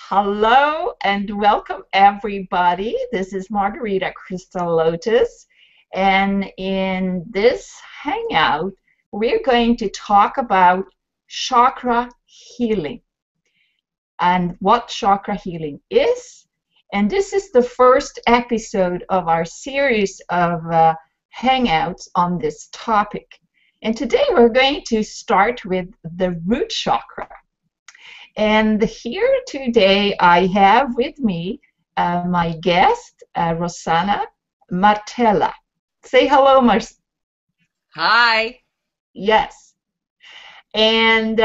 Hello and welcome everybody. This is Margherita Crystal Lotus, and in this hangout, we're going to talk about chakra healing and what chakra healing is. And this is the first episode of our series of hangouts on this topic. And today we're going to start with the root chakra. And here today I have with me my guest, Rosanna Martella. Say hello, Hi. Yes. And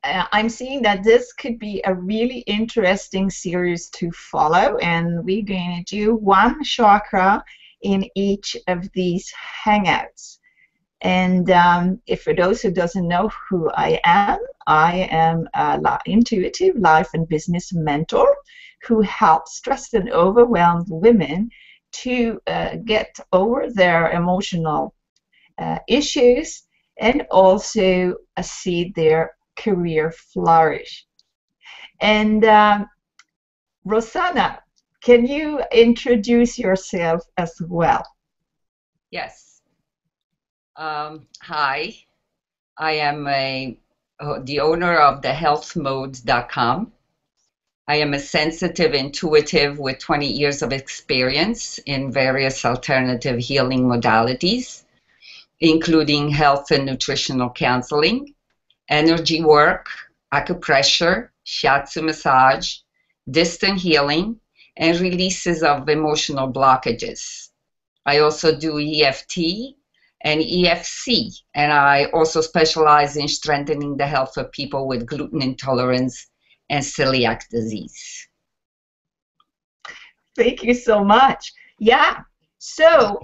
I'm seeing that this could be a really interesting series to follow, and we're going to do one chakra in each of these hangouts. And if for those who doesn't know who I am an intuitive life and business mentor who helps stressed and overwhelmed women to get over their emotional issues and also see their career flourish. And Rosanna, can you introduce yourself as well? Yes. Hi. I am the owner of thehealthmode.com. I am a sensitive intuitive with 20 years of experience in various alternative healing modalities, including health and nutritional counseling, energy work, acupressure, shiatsu massage, distant healing, and releases of emotional blockages. I also do EFT and EFC, and I also specialize in strengthening the health of people with gluten intolerance and celiac disease. Thank you so much. Yeah. So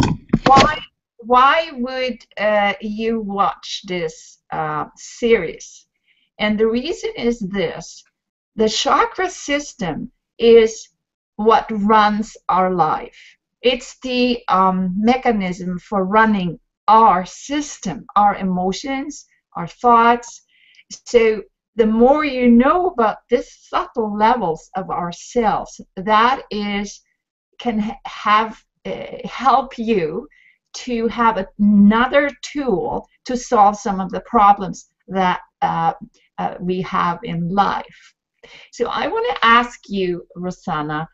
why would you watch this series? And the reason is this: the chakra system is what runs our life. It's the mechanism for running our system, our emotions, our thoughts. So the more you know about these subtle levels of ourselves, that can help you to have another tool to solve some of the problems that we have in life. So I want to ask you, Rosanna,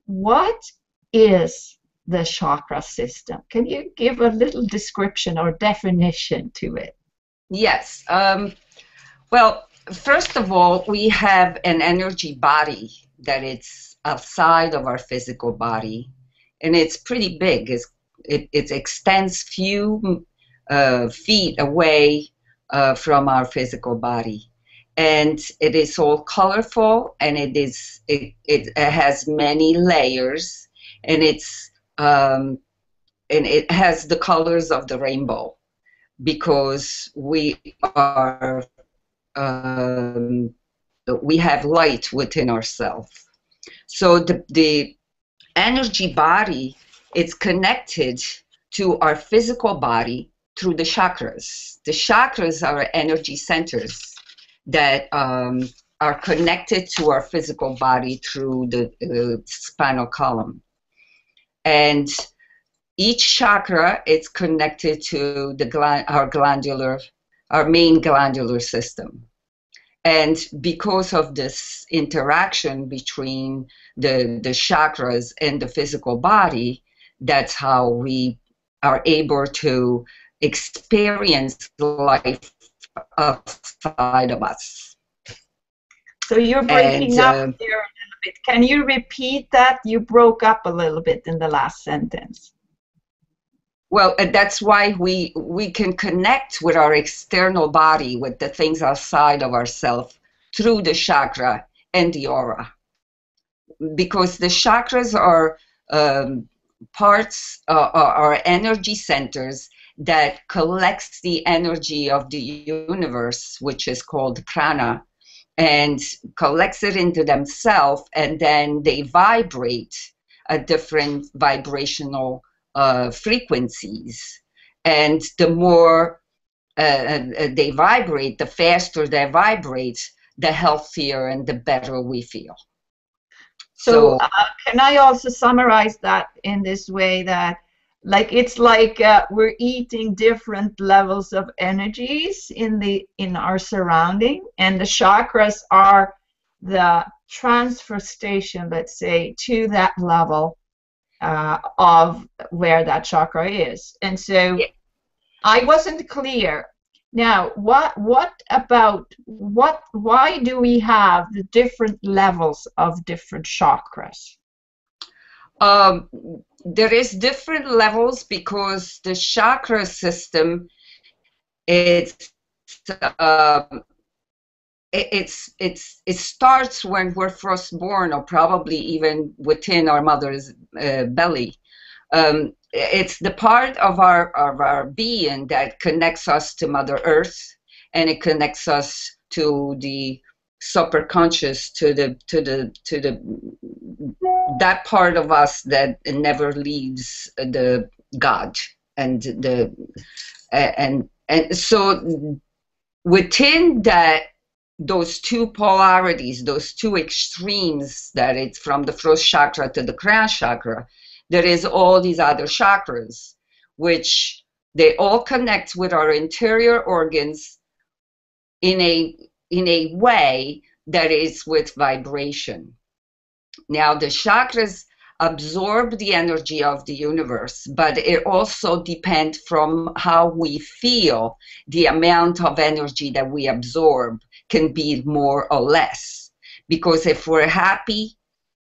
what is the chakra system? Can you give a little description or definition to it? Yes. Well, first of all, we have an energy body that it's outside of our physical body, and it's pretty big. It extends few feet away from our physical body, and it is all colorful, and it has many layers, and it has the colors of the rainbow, because we have light within ourselves. So the energy body is connected to our physical body through the chakras. The chakras are energy centers that are connected to our physical body through the spinal column. And each chakra is connected to our main glandular system. And because of this interaction between the chakras and the physical body, that's how we are able to experience life outside of us. So you're breaking up there a little bit. Can you repeat that? You broke up a little bit in the last sentence. Well, that's why we can connect with our external body, with the things outside of ourselves, through the chakra and the aura. Because the chakras are are energy centers that collects the energy of the universe, which is called prana, and collects it into themselves, and then they vibrate at different vibrational frequencies. And the more they vibrate, the faster they vibrate, the healthier and the better we feel. So So can I also summarize that in this way, that like it's like we're eating different levels of energies in our surrounding, and the chakras are the transfer station, let's say, to that level of where that chakra is. And so yeah. I wasn't clear. Now, why do we have the different levels of different chakras? Um, there is different levels because the chakra system, it's it starts when we're first born, or probably even within our mother's belly. It's the part of our being that connects us to Mother Earth, and it connects us to the superconscious, to the that part of us that never leaves the God, and and so within that, those two polarities, those two extremes, that it's from the first chakra to the crown chakra, there is all these other chakras, which they all connect with our interior organs in a way that is with vibration. Now, the chakras absorb the energy of the universe, but it also depends from how we feel. The amount of energy that we absorb can be more or less. Because if we're happy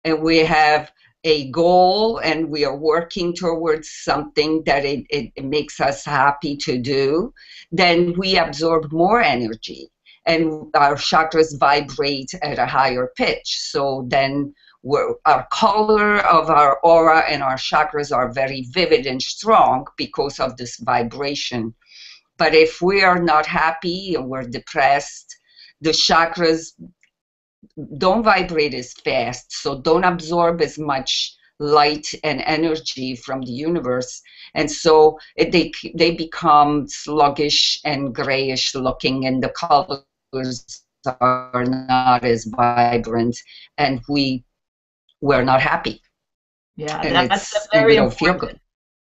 and we have a goal and we are working towards something that it makes us happy to do, then we absorb more energy and our chakras vibrate at a higher pitch. So then our color of our aura and our chakras are very vivid and strong because of this vibration. But if we are not happy and we're depressed, the chakras don't vibrate as fast, so don't absorb as much light and energy from the universe, and so they become sluggish and grayish looking, and the colors are not as vibrant, and we're not happy, Yeah, and that's a and we very don't feel important. good.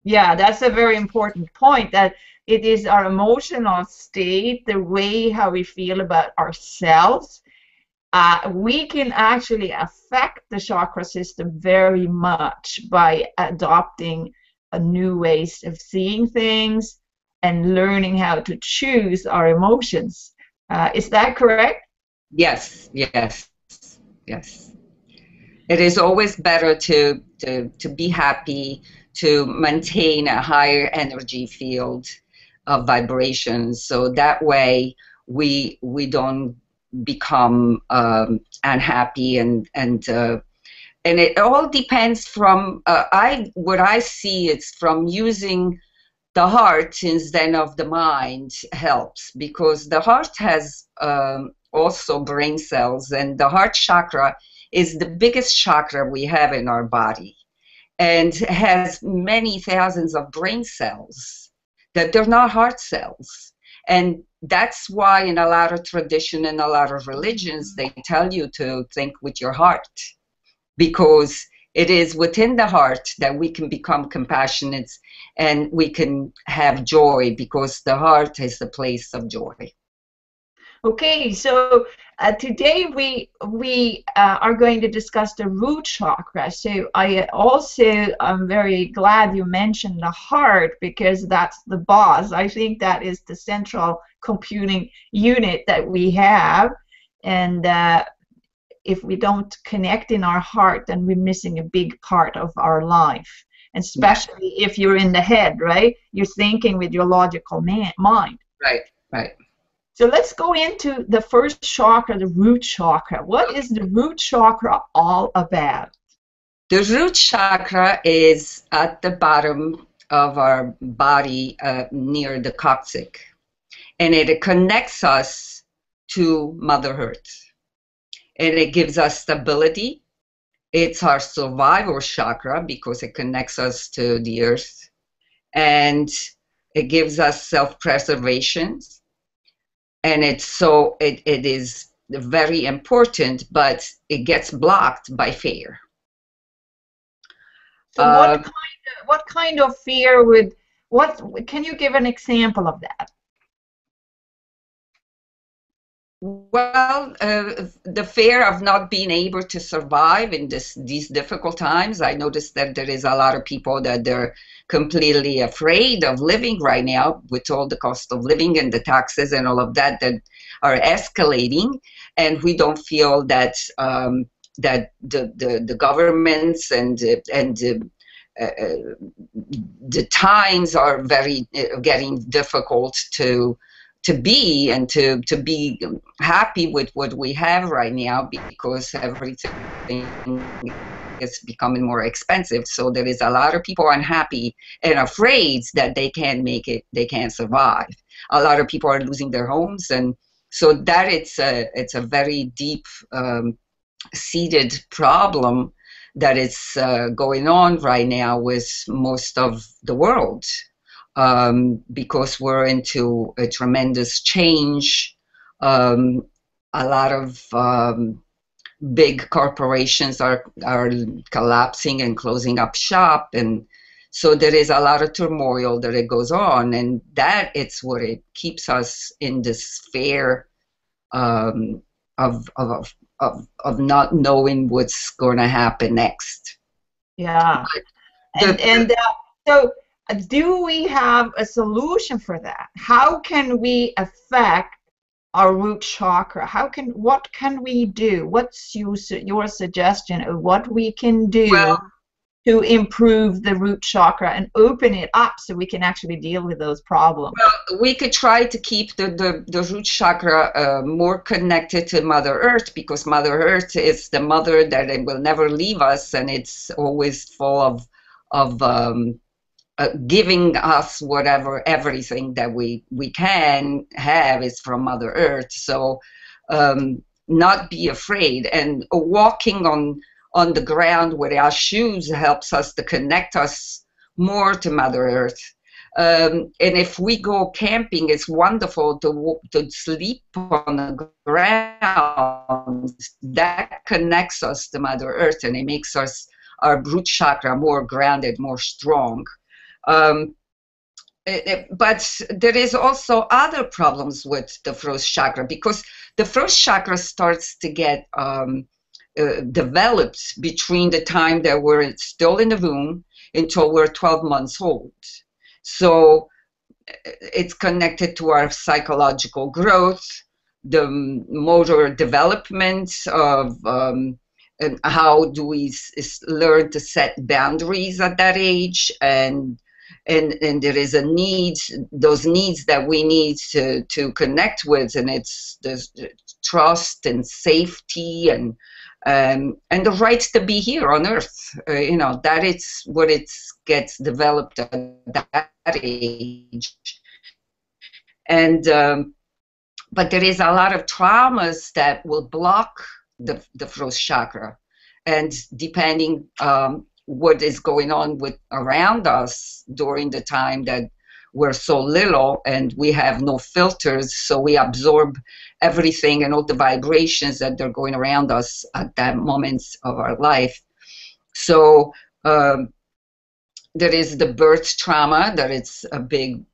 Yeah, that's a very important point, that it is our emotional state, the way how we feel about ourselves. We can actually affect the chakra system very much by adopting a new ways of seeing things and learning how to choose our emotions. Is that correct? Yes, yes, yes. It is always better to be happy, to maintain a higher energy field of vibrations, so that way we don't become unhappy, and it all depends from what I see. It's from using the heart instead of the mind helps, because the heart has also brain cells, and the heart chakra is the biggest chakra we have in our body, and has many thousands of brain cells that they're not heart cells. And that's why in a lot of tradition and a lot of religions, they tell you to think with your heart, because it is within the heart that we can become compassionate and we can have joy, because the heart is the place of joy. Okay, so today we are going to discuss the root chakra. So I also am very glad you mentioned the heart, because that's the boss. I think that is the central computing unit that we have, and if we don't connect in our heart, then we're missing a big part of our life. And especially if you're in the head, right? You're thinking with your logical mind. Right, right. So let's go into the first chakra, the root chakra. What is the root chakra all about? The root chakra is at the bottom of our body, near the coccyx, and it connects us to Mother Earth, and it gives us stability. It's our survival chakra because it connects us to the earth, and it gives us self-preservation, and it is very important, but it gets blocked by fear. So what kind of fear would, can you give an example of that? Well, the fear of not being able to survive in these difficult times. I noticed that there is a lot of people that they're completely afraid of living right now with all the cost of living and the taxes and all of that that are escalating, and we don't feel that that the governments and the times are very getting difficult to be and to be happy with what we have right now, because everything is becoming more expensive. So there is a lot of people unhappy and afraid that they can't make it, they can't survive. A lot of people are losing their homes, and so that it's a very deep seated problem that is going on right now with most of the world. Because we're into a tremendous change. A lot of big corporations are collapsing and closing up shop, and so there is a lot of turmoil that it goes on, and that it's what it keeps us in this fear of not knowing what's going to happen next. Yeah, so do we have a solution for that? How can we affect our root chakra? What can we do? What's your suggestion of what we can do to improve the root chakra and open it up so we can actually deal with those problems? Well, we could try to keep the root chakra more connected to Mother Earth, because Mother Earth is the mother that it will never leave us, and it's always full of giving us everything that we can have is from Mother Earth. So not be afraid, and walking on the ground with our shoes helps us to connect us more to Mother Earth. And if we go camping, it's wonderful to sleep on the ground. That connects us to Mother Earth, and it makes our root chakra more grounded, more strong. But there is also other problems with the first chakra, because the first chakra starts to get developed between the time that we're still in the womb until we're 12 months old. So it's connected to our psychological growth, the motor development of and how do we learn to set boundaries at that age, and there is a need, those needs that we need to connect with, and it's the trust and safety and the right to be here on Earth. That it's what it gets developed at that age. And but there is a lot of traumas that will block the first chakra, and depending what is going on around us during the time that we're so little and we have no filters, so we absorb everything and all the vibrations that are going around us at that moment of our life. So there is the birth trauma, that it's a big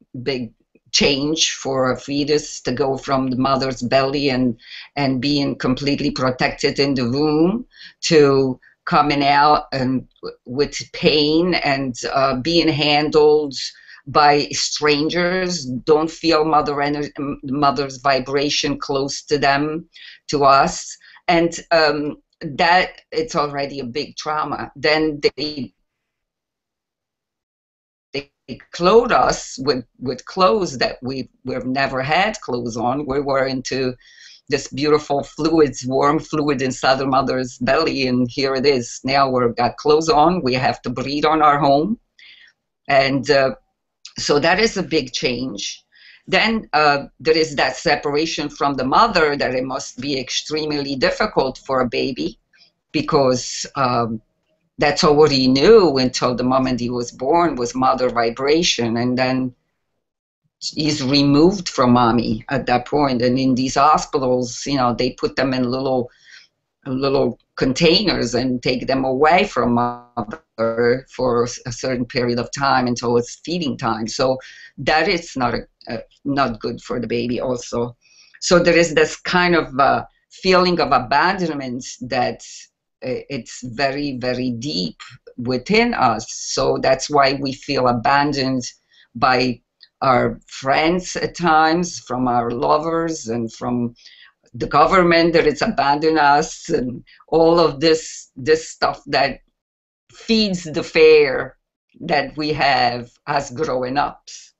change for a fetus to go from the mother's belly and being completely protected in the womb to coming out and with pain and being handled by strangers, don't feel mother's vibration close to them, to us, and that it's already a big trauma. Then they clothe us with clothes that we've never had clothes on. We were into this beautiful fluids, warm fluid inside the mother's belly, and here it is. Now we've got clothes on, we have to breathe on our home, and so that is a big change. Then there is that separation from the mother, that it must be extremely difficult for a baby, because that's all he knew until the moment he was born was mother vibration. And then is removed from mommy at that point. And in these hospitals, you know, they put them in little containers and take them away from mother for a certain period of time until it's feeding time. So that is not good for the baby also. So there is this kind of feeling of abandonment that it's very, very deep within us. So that's why we feel abandoned by our friends at times, from our lovers, and from the government that it's abandoned us, and all of this stuff that feeds the fear that we have as growing ups.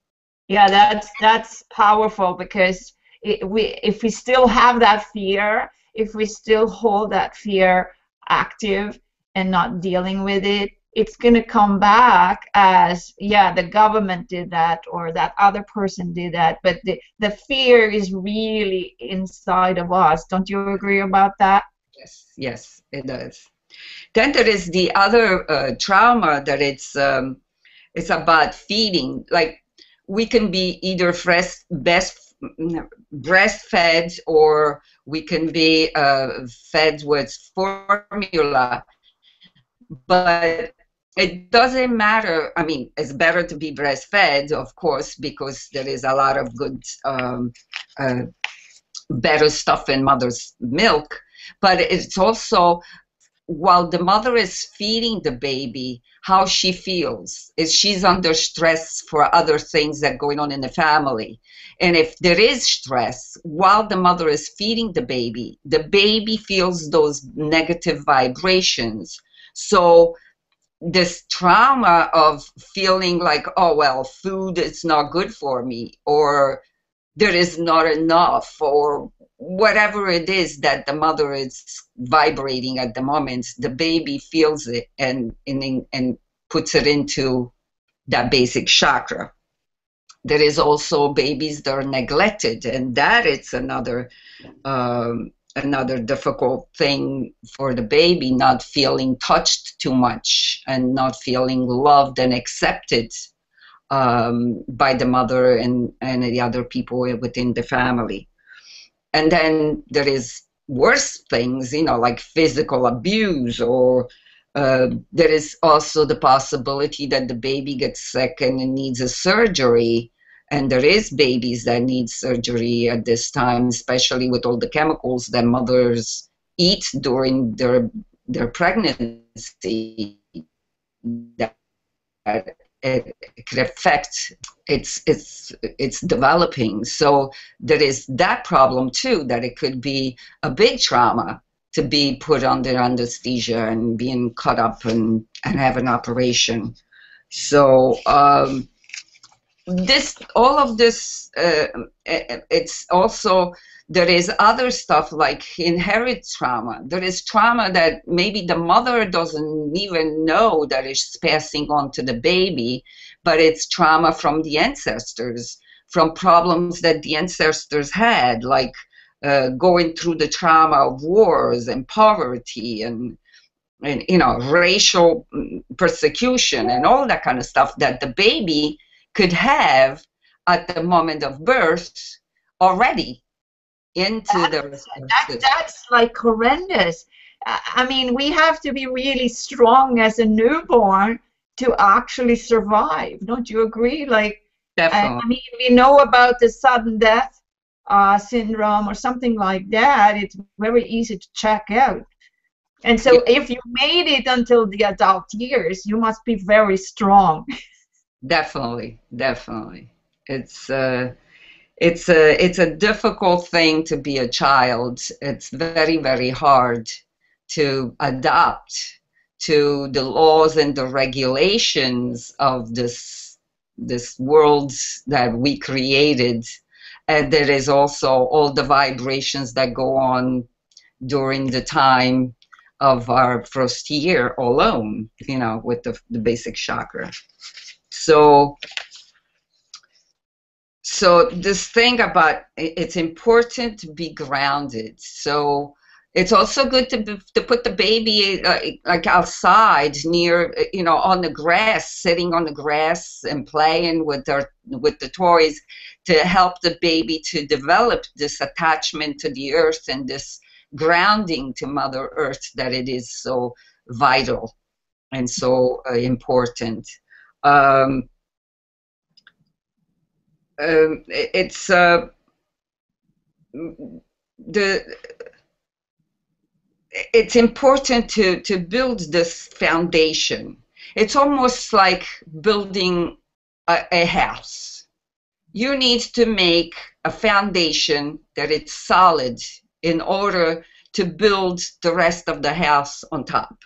Yeah, that's powerful, because if we still have that fear, if we still hold that fear active and not dealing with it, it's going to come back as, yeah, the government did that, or that other person did that, but the fear is really inside of us. Don't you agree about that? Yes, it does. Then there is the other trauma that it's about feeding. Like, we can be either breastfed, or we can be fed with formula, but it doesn't matter. I mean, it's better to be breastfed, of course, because there is a lot of good, uh, better stuff in mother's milk. But it's also, while the mother is feeding the baby, how she feels is she's under stress for other things that are going on in the family. And if there is stress while the mother is feeding the baby feels those negative vibrations. So this trauma of feeling like, oh, well, food is not good for me, or there is not enough, or whatever it is that the mother is vibrating at the moment, the baby feels it and puts it into that basic chakra. There is also babies that are neglected, and that it's another difficult thing for the baby, not feeling touched too much and not feeling loved and accepted by the mother and the other people within the family. And then there is worse things, you know, like physical abuse, or there is also the possibility that the baby gets sick and it needs a surgery. And there is babies that need surgery at this time, especially with all the chemicals that mothers eat during their pregnancy, that it could affect its developing. So there is that problem too, that it could be a big trauma to be put under anesthesia and being cut up and have an operation. So all of this, it's also, there is other stuff like inherited trauma. There is trauma that maybe the mother doesn't even know that is passing on to the baby, but it's trauma from the ancestors, from problems that the ancestors had, like going through the trauma of wars and poverty and you know, racial persecution and all that kind of stuff that the baby could have at the moment of birth already into that's like horrendous. I mean, we have to be really strong as a newborn to actually survive. Don't you agree? Like, I mean, we know about the sudden death syndrome or something like that. It's very easy to check out. And so if you made it until the adult years, you must be very strong. Definitely. It's a difficult thing to be a child. It's very, very hard to adapt to the laws and the regulations of this world that we created. And there is also all the vibrations that go on during the time of our first year alone, you know, with the basic chakra. So this thing about it's important to be grounded. So It's also good to put the baby like outside near, you know, on the grass, sitting on the grass and playing with the toys to help the baby to develop this attachment to the earth and this grounding to Mother Earth that it is so vital and so important. It's it's important to build this foundation. It's almost like building a house. You need to make a foundation that it's solid in order to build the rest of the house on top.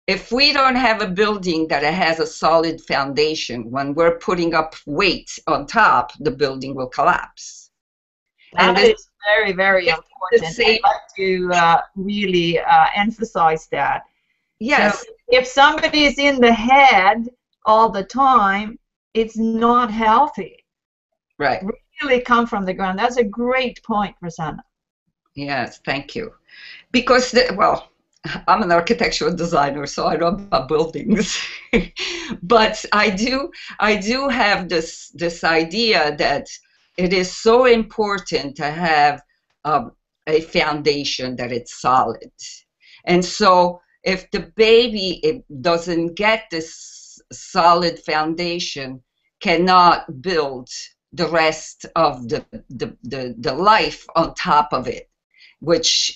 If we don't have a building that has a solid foundation, when we're putting up weight on top, the building will collapse. That is very, very important. I'd like to really emphasize that. Yes. So if somebody is in the head all the time, it's not healthy. Right. Really come from the ground. That's a great point, Rosanna. Yes, thank you. Because, well, I'm an architectural designer, so I know about buildings. But I do have this idea that it is so important to have a foundation that it's solid. And so if the baby doesn't get this solid foundation, cannot build the rest of the life on top of it, which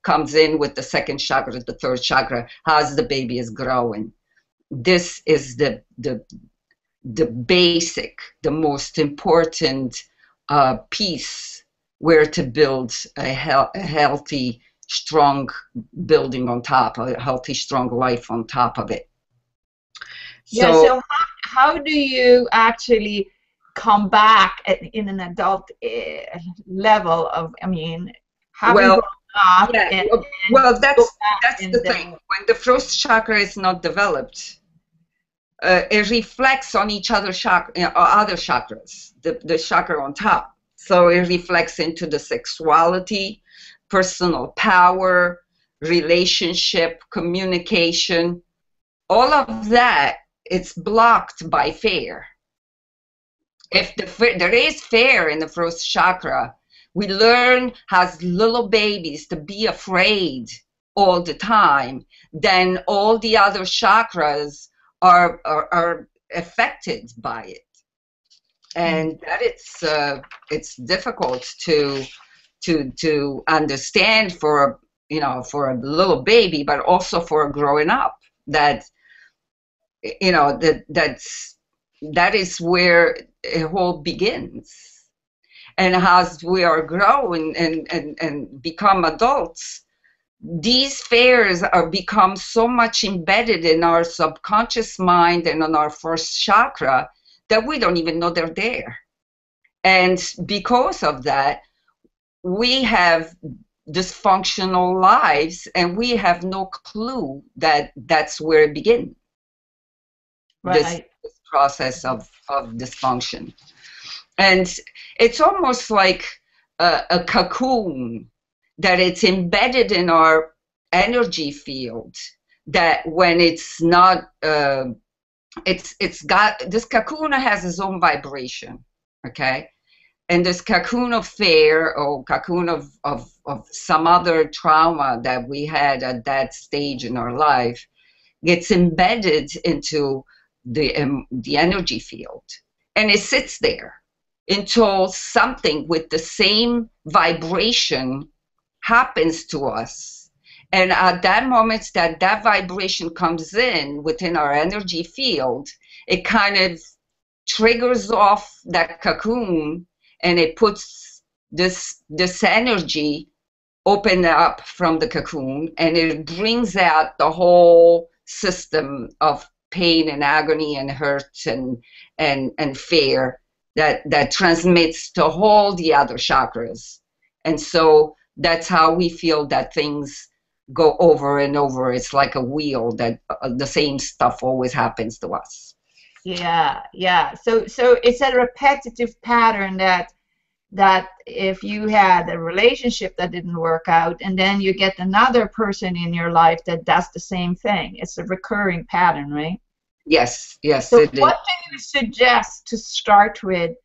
comes in with the second chakra, the third chakra, as the baby is growing. This is the basic, the most important piece where to build a healthy, strong building on top, a healthy, strong life on top of it. Yeah, so how do you actually come back in an adult level of, I mean, having grown up? Yeah, well, that's the thing. When the first chakra is not developed, it reflects on each other other chakras, the chakra on top. So it reflects into the sexuality, personal power, relationship, communication. All of that, it's blocked by fear. If there is fear in the first chakra, we learn as little babies to be afraid all the time, then all the other chakras are affected by it. And that it's difficult to understand for a little baby, but also for growing up, that that is where it all begins. And as we are growing and become adults, these fears are become so much embedded in our subconscious mind and on our first chakra that we don't even know they're there. And because of that, we have dysfunctional lives and we have no clue that that's where it begins. Right. This process of dysfunction. And it's almost like a cocoon that it's embedded in our energy field, that when it's not, it's got, this cocoon has its own vibration, okay? And this cocoon of fear or cocoon of some other trauma that we had at that stage in our life gets embedded into the energy field. And it sits there until something with the same vibration happens to us. And at that moment that vibration comes in within our energy field, it kind of triggers off that cocoon, and it puts this energy open up from the cocoon, and it brings out the whole system of pain and agony and hurt and fear that transmits to all the other chakras. And so that's how we feel that things go over and over. It's like a wheel that the same stuff always happens to us. Yeah. So it's a repetitive pattern that that if you had a relationship that didn't work out and then you get another person in your life that does the same thing, it's a recurring pattern, right? Yes, yes, So it is. what do you suggest to start with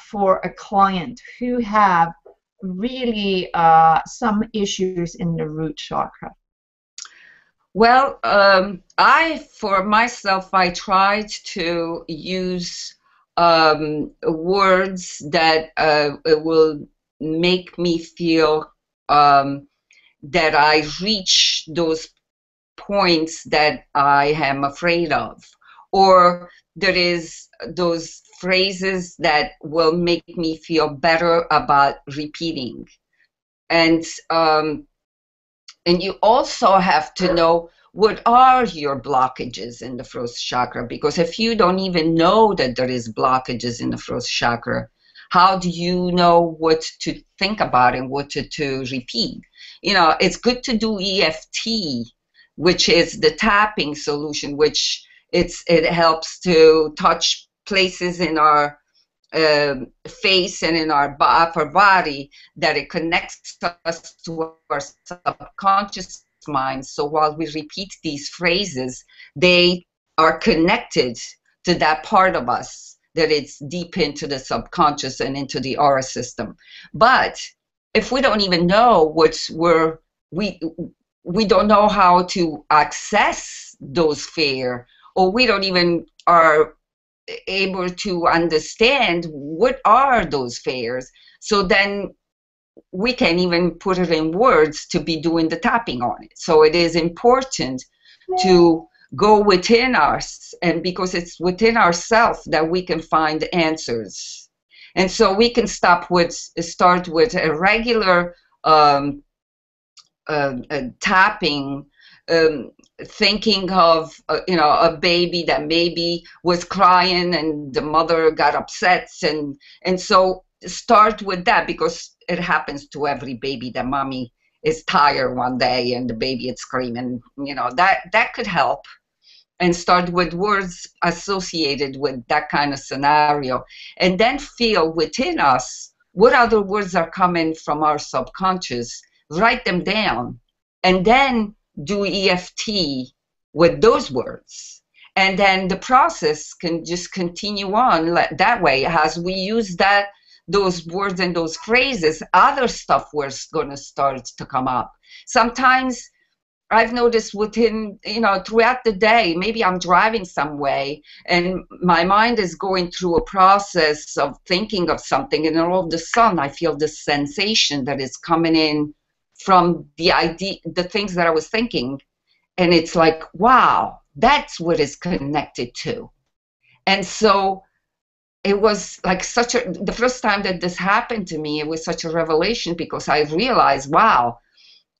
for a client who have really some issues in the root chakra? Well, for myself, I tried to use words that will make me feel that I reach those points that I am afraid of, or there is those phrases that will make me feel better about repeating. And and you also have to know what are your blockages in the first chakra, because if you don't even know that there is blockages in the first chakra, how do you know what to think about and what to repeat? You know, it's good to do EFT, which is the tapping solution, which it helps to touch places in our face and in our upper body, that it connects us to our subconscious mind. So while we repeat these phrases, they are connected to that part of us that it's deep into the subconscious and into the aura system. But if we don't even know we don't know how to access those fear, or we don't even are able to understand what are those fears, so then we can even put it in words to be doing the tapping on it. So it is important to go within us, and because it's within ourselves that we can find answers. And so we can start with a regular tapping, thinking of a baby that maybe was crying and the mother got upset, and so start with that, because it happens to every baby that mommy is tired one day and the baby is screaming. That could help, and start with words associated with that kind of scenario, and then feel within us what other words are coming from our subconscious, write them down, and then do EFT with those words. And then the process can just continue on that way. As we use those words and those phrases, other stuff was going to start to come up. Sometimes I've noticed throughout the day, maybe I'm driving some way and my mind is going through a process of thinking of something, and all of a sudden I feel this sensation that is coming in from the things that I was thinking. And it's like, wow, that's what it's connected to. And so it was like the first time that this happened to me, it was such a revelation, because I realized, wow,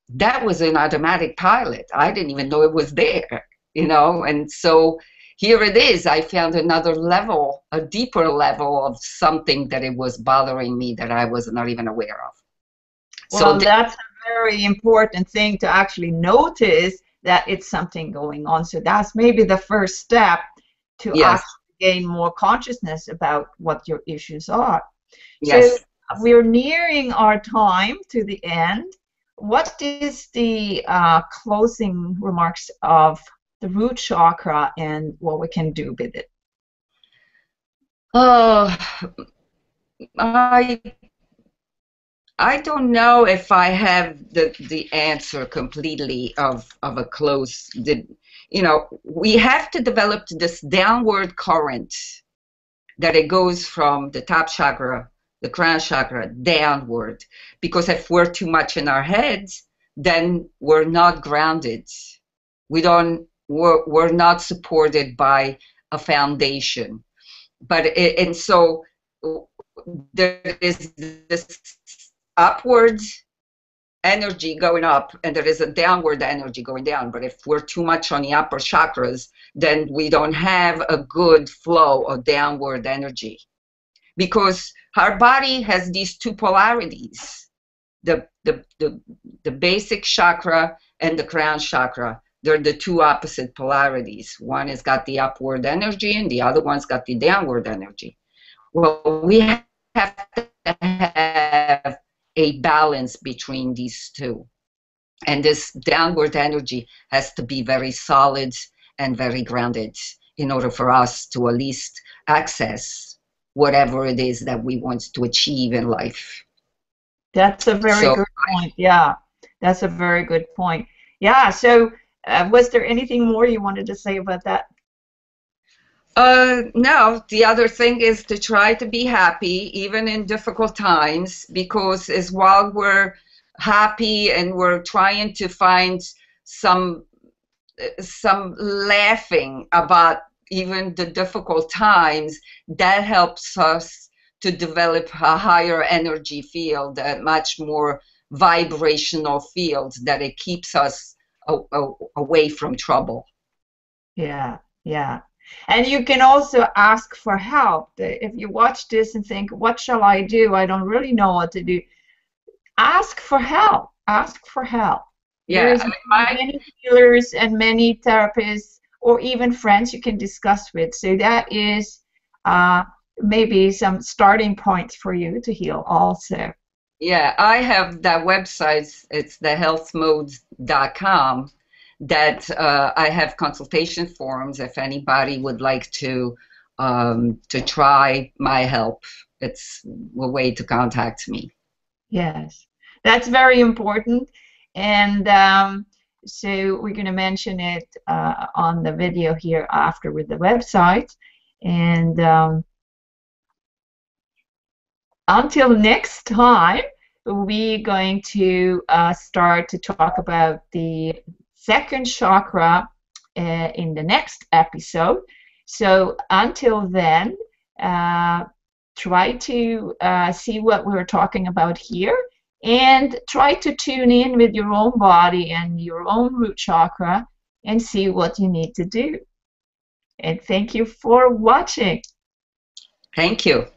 that was an automatic pilot. I didn't even know it was there, and so here it is. I found another level, a deeper level of something that it was bothering me that I was not even aware of. Well, that's a very important thing, to actually notice that it's something going on. So that's maybe the first step to yes. actually gain more consciousness about what your issues are. Yes. So we're nearing our time to the end. What is the closing remarks of the root chakra and what we can do with it? I don't know if I have the answer completely of a close. We have to develop this downward current, that it goes from the top chakra, the crown chakra, downward. Because if we're too much in our heads, then we're not grounded. We're not supported by a foundation. And so there is this upward energy going up, and there is a downward energy going down. But if we're too much on the upper chakras, then we don't have a good flow of downward energy, because our body has these two polarities, the basic chakra and the crown chakra. They're the two opposite polarities. One has got the upward energy and the other one's got the downward energy. Well, we have have to have a balance between these two. And this downward energy has to be very solid and very grounded in order for us to at least access whatever it is that we want to achieve in life. That's a very So, good point. Yeah, that's a very good point. Yeah, so was there anything more you wanted to say about that? no, the other thing is to try to be happy even in difficult times, because as while we're happy and we're trying to find some laughing about even the difficult times, that helps us to develop a higher energy field, a much more vibrational field, that it keeps us away from trouble. Yeah, yeah. And you can also ask for help. If you watch this and think, what shall I do? I don't really know what to do. Ask for help. Ask for help. Yeah, There's I, many healers and many therapists or even friends you can discuss with. So that is maybe some starting points for you to heal also. yeah, I have that website. It's thehealthmodes.com, that I have consultation forums if anybody would like to try my help. It's a way to contact me. Yes, that's very important. And so we're going to mention it on the video here after with the website. And until next time, we're going to start to talk about the second chakra in the next episode. So until then, try to see what we're talking about here and try to tune in with your own body and your own root chakra and see what you need to do. And thank you for watching. Thank you.